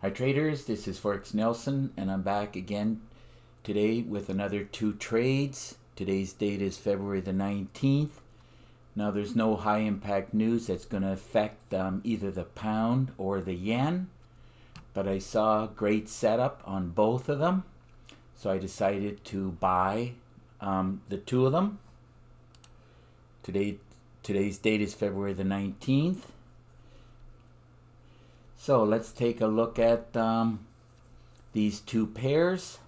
Hi traders, this is Forex Nelson and I'm back again today with another 2 trades. Today's date is February the 19th. Now there's no high impact news that's going to affect either the pound or the yen, but I saw a great setup on both of them, so I decided to buy the two of them. Today's date is February the 19th. So let's take a look at these two pairs.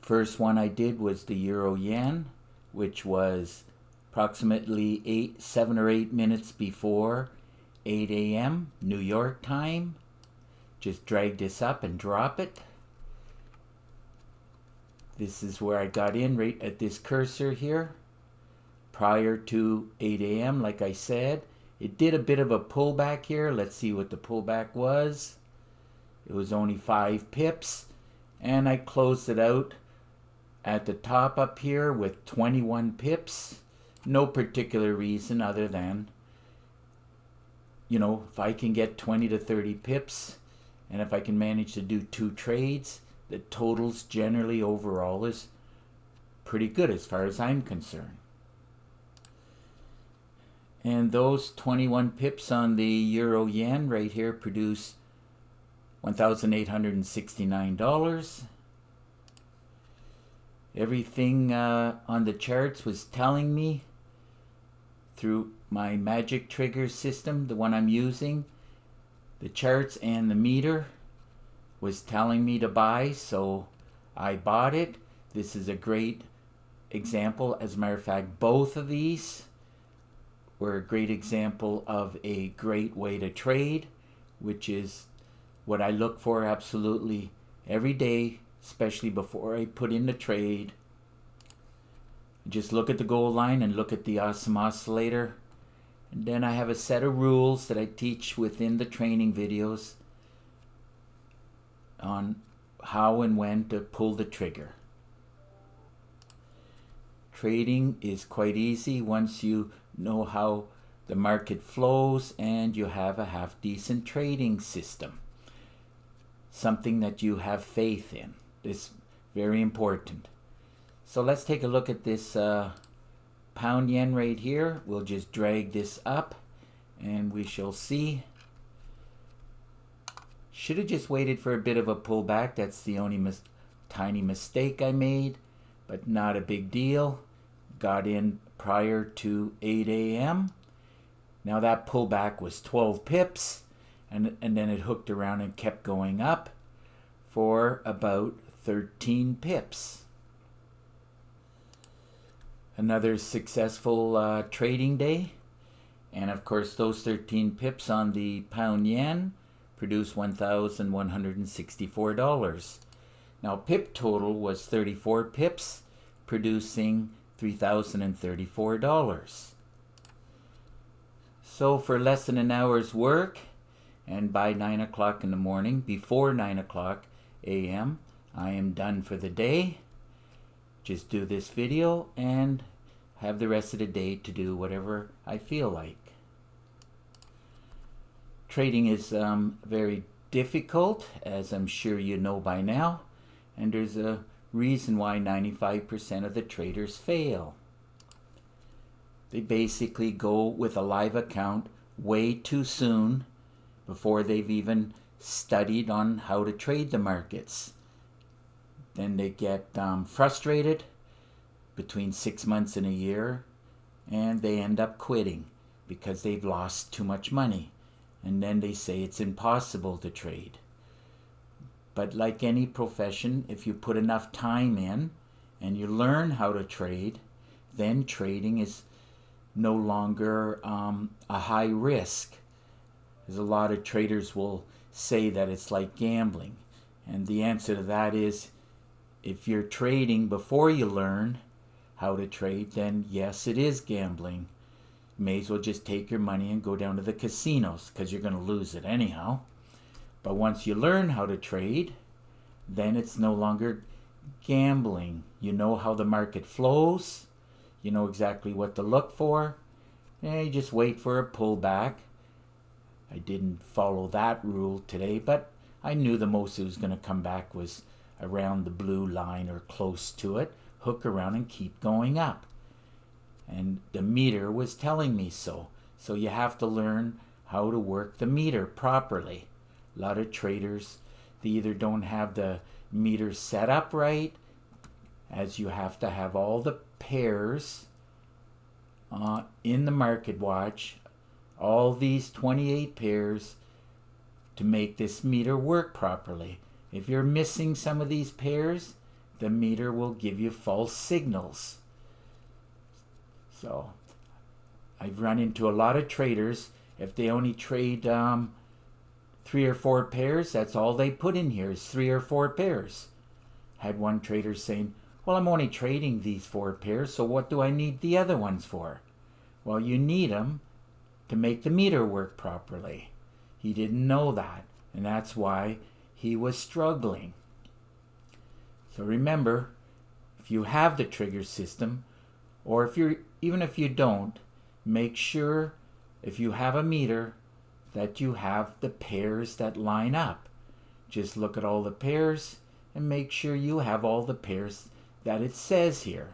First one I did was the Euro Yen, which was approximately 7 or 8 minutes before 8 a.m. New York time. Just drag this up and drop it. This is where I got in right at this cursor here. Prior to 8 a.m. like I said. It did a bit of a pullback here. Let's see what the pullback was. It was only 5 pips. And I closed it out at the top up here with 21 pips. No particular reason other than, if I can get 20 to 30 pips, and if I can manage to do 2 trades, the totals generally overall is pretty good as far as I'm concerned. And those 21 pips on the Euro Yen right here produce $1,869. Everything on the charts was telling me through my magic trigger system, the one I'm using, the charts and the meter was telling me to buy, so I bought it. This is a great example. As a matter of fact, both of these were a great example of a great way to trade, which is what I look for absolutely every day, especially before I put in the trade. Just look at the gold line and look at the awesome oscillator. And then I have a set of rules that I teach within the training videos on how and when to pull the trigger. Trading is quite easy once you know how the market flows and you have a half decent trading system. Something that you have faith in. It's very important. So let's take a look at this pound yen right here. We'll just drag this up and we shall see. Should have just waited for a bit of a pullback. That's the only tiny mistake I made, but not a big deal. Got in prior to 8 a.m. Now that pullback was 12 pips, and then it hooked around and kept going up for about 13 pips. Another successful trading day, and of course those 13 pips on the pound yen produce $1,164. Now pip total was 34 pips, producing $3,034. So for less than an hour's work, and by 9 o'clock in the morning, before 9 o'clock a.m., I am done for the day. Just do this video and have the rest of the day to do whatever I feel like. Trading is very difficult, as I'm sure you know by now, and there's a reason why 95% of the traders fail. They basically go with a live account way too soon before they've even studied on how to trade the markets. Then they get frustrated between 6 months and a year, and they end up quitting because they've lost too much money. And then they say it's impossible to trade. But like any profession, if you put enough time in and you learn how to trade, then trading is no longer a high risk. As a lot of traders will say that it's like gambling. And the answer to that is, if you're trading before you learn how to trade, then yes, it is gambling. You may as well just take your money and go down to the casinos, because you're going to lose it anyhow. But once you learn how to trade, then it's no longer gambling. You know how the market flows. You know exactly what to look for. And you just wait for a pullback. I didn't follow that rule today, but I knew the most it was going to come back was around the blue line or close to it, hook around and keep going up. And the meter was telling me so. So you have to learn how to work the meter properly. A lot of traders, they either don't have the meter set up right, as you have to have all the pairs in the market watch, all these 28 pairs to make this meter work properly. If you're missing some of these pairs, the meter will give you false signals. So I've run into a lot of traders, if they only trade 3 or 4 pairs, that's all they put in here is 3 or 4 pairs. Had one trader saying, well, I'm only trading these 4 pairs, so what do I need the other ones for? Well, you need them to make the meter work properly. He didn't know that, and that's why he was struggling. So remember, if you have the trigger system, or even if you don't, make sure if you have a meter that you have the pairs that line up. Just look at all the pairs and make sure you have all the pairs that it says here,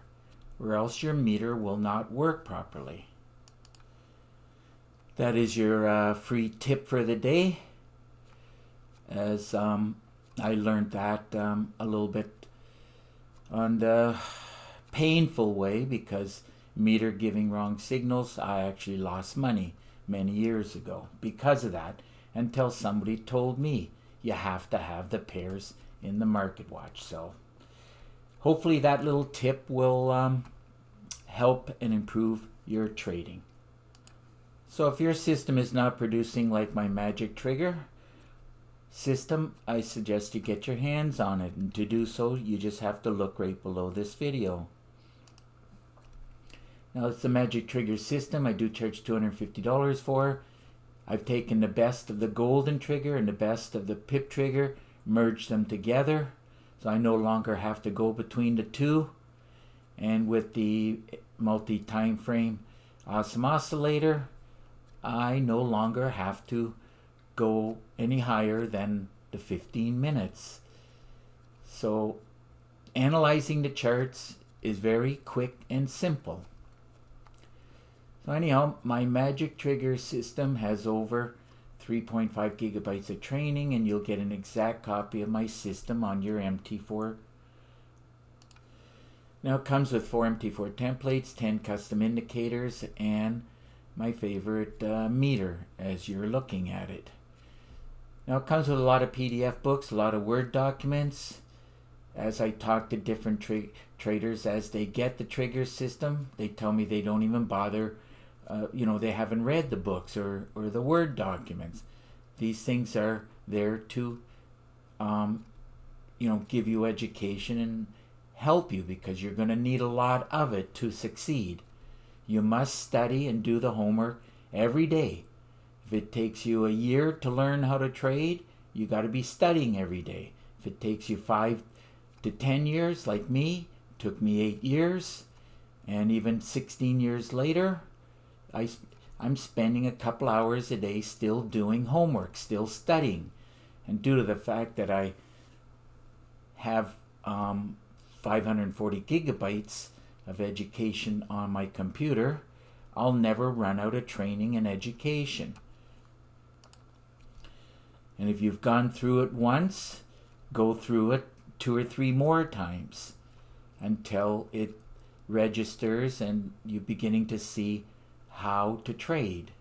or else your meter will not work properly. That is your free tip for the day, as I learned that a little bit on the painful way, because meter giving wrong signals, I actually lost money many years ago because of that, until somebody told me you have to have the pairs in the market watch. So hopefully that little tip will help and improve your trading. So if your system is not producing like my magic trigger system, I suggest you get your hands on it, and to do so you just have to look right below this video. Now it's the magic trigger system. I do charge $250 for. I've taken the best of the golden trigger and the best of the PIP trigger, merged them together, so I no longer have to go between the two. And with the multi-time frame awesome oscillator, I no longer have to go any higher than the 15 minutes. So analyzing the charts is very quick and simple. So anyhow, my magic trigger system has over 3.5 gigabytes of training, and you'll get an exact copy of my system on your MT4. Now it comes with 4 MT4 templates, 10 custom indicators, and my favorite meter as you're looking at it. Now it comes with a lot of PDF books, a lot of Word documents. As I talk to different traders, as they get the trigger system, they tell me they don't even bother, they haven't read the books or the Word documents. These things are there to, give you education and help you, because you're going to need a lot of it to succeed. You must study and do the homework every day. If it takes you a year to learn how to trade, you got to be studying every day. If it takes you 5 to 10 years, like me, took me 8 years, and even 16 years later, I'm spending a couple hours a day still doing homework, still studying. And due to the fact that I have 540 gigabytes of education on my computer, I'll never run out of training and education. And if you've gone through it once, go through it 2 or 3 more times until it registers and you're beginning to see how to trade.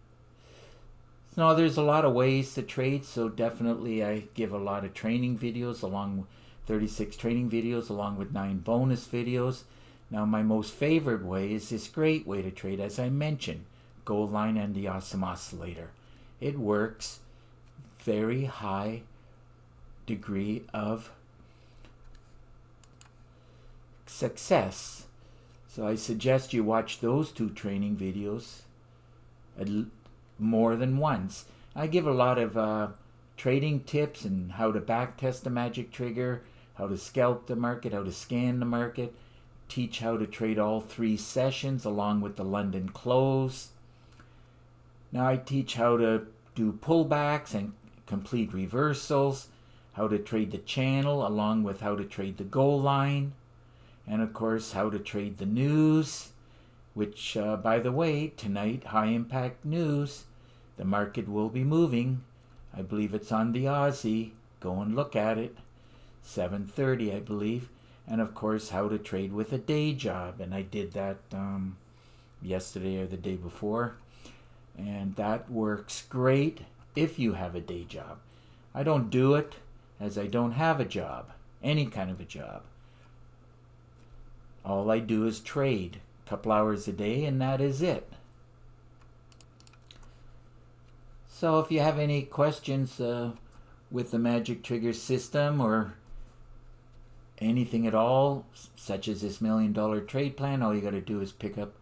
Now there's a lot of ways to trade, so definitely I give a lot of training videos, along with 36 training videos along with 9 bonus videos. Now my most favorite way is this great way to trade, as I mentioned, gold line and the awesome oscillator. It works very high degree of success. So I suggest you watch those 2 training videos more than once. I give a lot of trading tips and how to back test the magic trigger, how to scalp the market, how to scan the market, teach how to trade all 3 sessions along with the London close. Now I teach how to do pullbacks and complete reversals, how to trade the channel along with how to trade the goal line, and of course how to trade the news, which by the way, tonight, high impact news, the market will be moving. I believe it's on the Aussie. Go and look at it. 7:30 I believe. And of course how to trade with a day job, and I did that yesterday or the day before, and that works great if you have a day job. I don't do it as I don't have a job, any kind of a job. All I do is trade a couple hours a day, and that is it. So if you have any questions with the Magic Trigger system or anything at all, such as this $1 million trade plan, all you got to do is pick up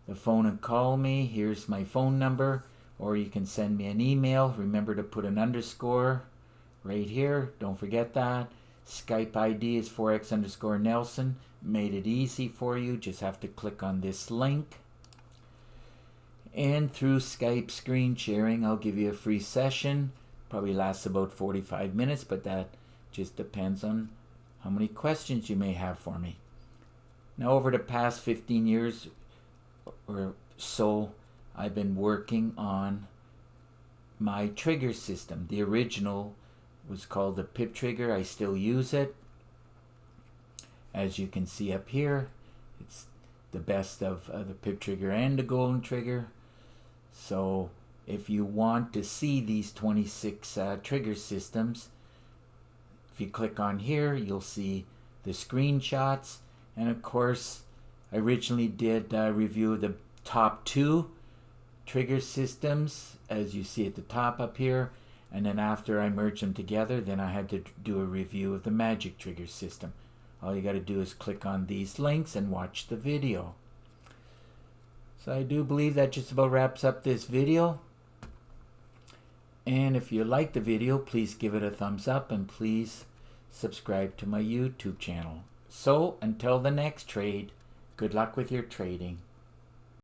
the phone and call me. Here's my phone number, or you can send me an email. Remember to put an underscore right here. Don't forget that. Skype ID is Forex_Nelson. Made it easy for you. Just have to click on this link. And through Skype screen sharing, I'll give you a free session. Probably lasts about 45 minutes, but that just depends on how many questions you may have for me. Now, over the past 15 years or so, I've been working on my trigger system. The original was called the PIP trigger. I still use it. As you can see up here, it's the best of the PIP trigger and the golden trigger. So if you want to see these 26 trigger systems, if you click on here, you'll see the screenshots. And of course, I originally did a review of the top 2 trigger systems, as you see at the top up here. And then after I merged them together, then I had to do a review of the Magic Trigger system. All you got to do is click on these links and watch the video. So I do believe that just about wraps up this video. And if you like the video, please give it a thumbs up and please subscribe to my YouTube channel. So until the next trade, good luck with your trading.